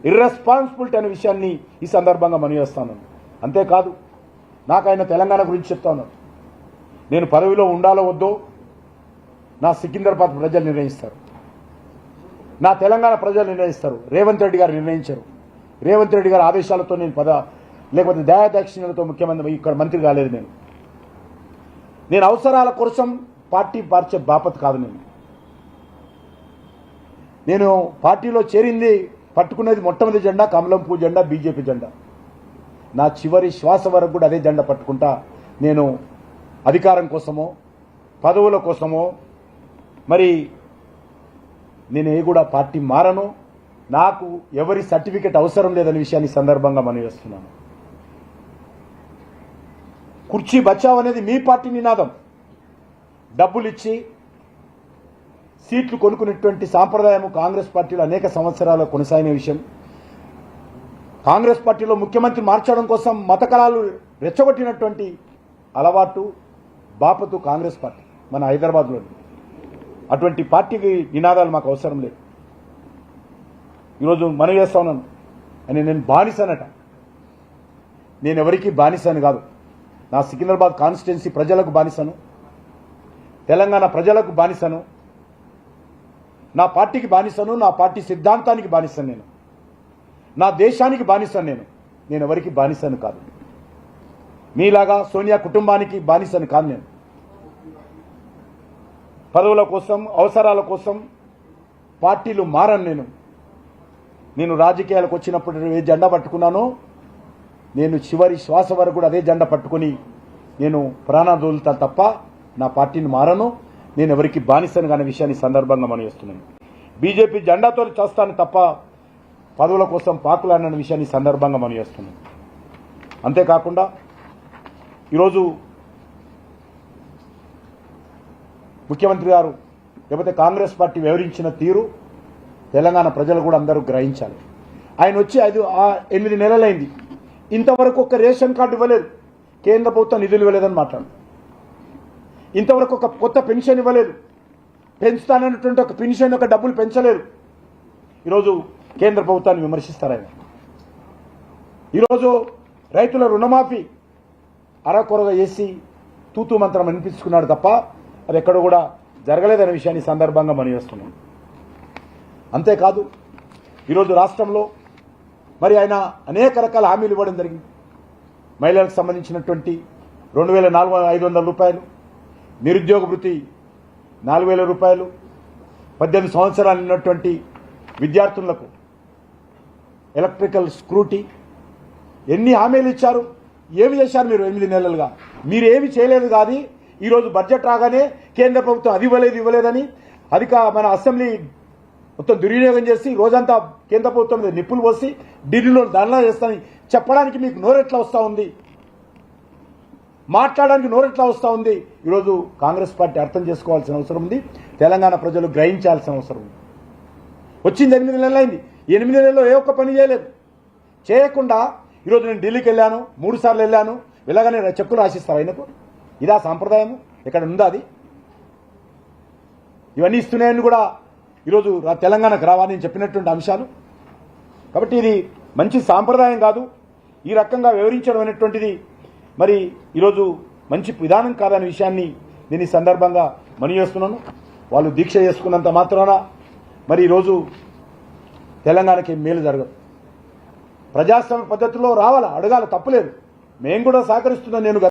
Irresponsibility అనే విషయాన్ని ఈ సందర్భంగా మనవేస్తాను. అంతేకాదు నాకు ఆయన తెలంగాణ గురించి చెప్తా ఉన్నాను. నేను పదవిలో ఉండాలో వద్దో నా సికింద్రాబాద్ ప్రజలు నిర్ణయిస్తారు, నా తెలంగాణ ప్రజలు నిర్ణయిస్తారు. రేవంత్ రెడ్డి గారు నిర్ణయించారు. రేవంత్ రెడ్డి గారి ఆదేశాలతో నేను లేకపోతే దయాదాక్షిణ్యాలతో ముఖ్యమంత్రి ఇక్కడ మంత్రి కాలేదు. నేను అవసరాల కోసం పార్టీ మార్చే బాపత్ కాదు. నేను పార్టీలో చేరింది పట్టుకునేది మొట్టమొదటి జెండా కమలం పువ్వు జెండా, బీజేపీ జెండా. నా చివరి శ్వాస వరకు కూడా అదే జెండా పట్టుకుంటా. నేను అధికారం కోసమో పదవుల కోసమో మరి నేను కూడా పార్టీ మారను. నాకు ఎవరి సర్టిఫికెట్ అవసరం లేదనే విషయాన్ని సందర్భంగా మనవేస్తున్నాను. కుర్చీ బచావ్ అనేది మీ పార్టీ నినాదం. డబ్బులు ఇచ్చి సీట్లు కొనుక్కునేటువంటి సాంప్రదాయం కాంగ్రెస్ పార్టీలో అనేక సంవత్సరాలు కొనసాగిన విషయం. కాంగ్రెస్ పార్టీలో ముఖ్యమంత్రి మార్చడం కోసం మత కళాలు రెచ్చగొట్టినటువంటి అలవాటు బాపతు కాంగ్రెస్ పార్టీ మన హైదరాబాద్లో. అటువంటి పార్టీకి నినాదాలు మాకు అవసరం లేదు. ఈరోజు మనం చేస్తా ఉన్నాను అని నేను బానిసనట. నేను ఎవరికి బానిసని కాదు. నా సికింద్రాబాద్ కాన్స్టిట్యున్సీ ప్రజలకు బానిసను, తెలంగాణ ప్రజలకు బానిసను, నా పార్టీకి బానిసను, నా పార్టీ సిద్ధాంతానికి బానిసను, నేను నా దేశానికి బానిసను. నేను ఎవరికి బానిసను కాదు. మీలాగా సోనియా కుటుంబానికి బానిసను కాదు. నేను పదవుల కోసం అవసరాల కోసం పార్టీలు మారను. నేను రాజకీయాలకు వచ్చినప్పుడు ఏ జెండా పట్టుకున్నానో నేను చివరి శ్వాస వరకు కూడా అదే జెండా పట్టుకుని నేను ప్రాణాలు వదులుతాను తప్ప నా పార్టీని మారను. నేను ఎవరికి బానిసను కాని విషయాన్ని సందర్భంగా మనవేస్తున్నాను. బీజేపీ జెండాతో చేస్తాను తప్ప పదవుల కోసం పాకులాడిన విషయాన్ని సందర్భంగా మనవేస్తున్నాను. అంతేకాకుండా ఈరోజు ముఖ్యమంత్రి గారు లేకపోతే కాంగ్రెస్ పార్టీ వివరించిన తీరు తెలంగాణ ప్రజలు కూడా అందరూ గ్రహించాలి. ఆయన వచ్చి 8 నెలలైంది, ఇంతవరకు ఒక రేషన్ కార్డు ఇవ్వలేదు, కేంద్ర ప్రభుత్వం నిధులు ఇవ్వలేదని మాట్లాడు. ఇంతవరకు ఒక కొత్త పెన్షన్ ఇవ్వలేదు, పెంచుతానన్నటువంటి ఒక పెన్షన్ యొక్క డబ్బులు పెంచలేదు. ఈరోజు కేంద్ర ప్రభుత్వాన్ని విమర్శిస్తారు ఆయన. ఈరోజు రైతుల రుణమాఫీ అరకొరగా చేసి తూతూ మంత్రం అనిపించుకున్నాడు తప్ప అది ఎక్కడ కూడా జరగలేదనే విషయాన్ని సందర్భంగా మనవేస్తున్నాం. అంతేకాదు ఈరోజు రాష్ట్రంలో మరి ఆయన అనేక రకాల హామీలు ఇవ్వడం జరిగింది. మహిళలకు సంబంధించినటువంటి 2,500 రూపాయలు, నిరుద్యోగ భృతి 4,000 రూపాయలు, 18 సంవత్సరాలు ఉన్నటువంటి విద్యార్థులకు ఎలక్ట్రికల్ స్క్రూటీ, ఎన్ని హామీలు ఇచ్చారు, ఏమి చేశారు మీరు 8 నెలలుగా? మీరు ఏమి చేయలేదు కాదు. ఈరోజు బడ్జెట్ రాగానే కేంద్ర ప్రభుత్వం అది ఇవ్వలేదని మన అసెంబ్లీ మొత్తం దుర్వినియోగం చేసి రోజంతా కేంద్ర ప్రభుత్వం మీద నిప్పులు పోసి ఢిల్లీలో ధర్నా చేస్తానని చెప్పడానికి మీకు నోరెట్లా వస్తూ ఉంది? మాట్లాడడానికి నోరెట్లా వస్తూ ఉంది? ఈరోజు కాంగ్రెస్ పార్టీ అర్థం చేసుకోవాల్సిన అవసరం ఉంది. తెలంగాణ ప్రజలు గ్రహించాల్సిన అవసరం ఉంది. వచ్చింది 8 నెలలైంది. 8 నెలల్లో ఏ ఒక్క పని చేయలేదు. చేయకుండా ఈరోజు నేను ఢిల్లీకి వెళ్ళాను, 3 సార్లు వెళ్ళాను, వెళ్ళగానే చెక్కులు రాసిస్తారు ఆయనకు. ఇదా సాంప్రదాయం? ఎక్కడ ఉందా అది? ఇవన్నీ ఇస్తున్నాయని కూడా ఈరోజు తెలంగాణకు రావాలని చెప్పినటువంటి అంశాలు. కాబట్టి ఇది మంచి సాంప్రదాయం కాదు. ఈ రకంగా వివరించడం అనేటువంటిది మరి ఈరోజు మంచి విధానం కాదనే విషయాన్ని నేను ఈ సందర్భంగా మనవేస్తున్నాను. వాళ్ళు దీక్ష చేసుకున్నంత మాత్రాన మరి ఈరోజు తెలంగాణకి మేలు జరగదు. ప్రజాస్వామ్య పద్ధతిలో రావాలా, అడగాల, తప్పులేదు. మేము కూడా సహకరిస్తున్నాం. నేను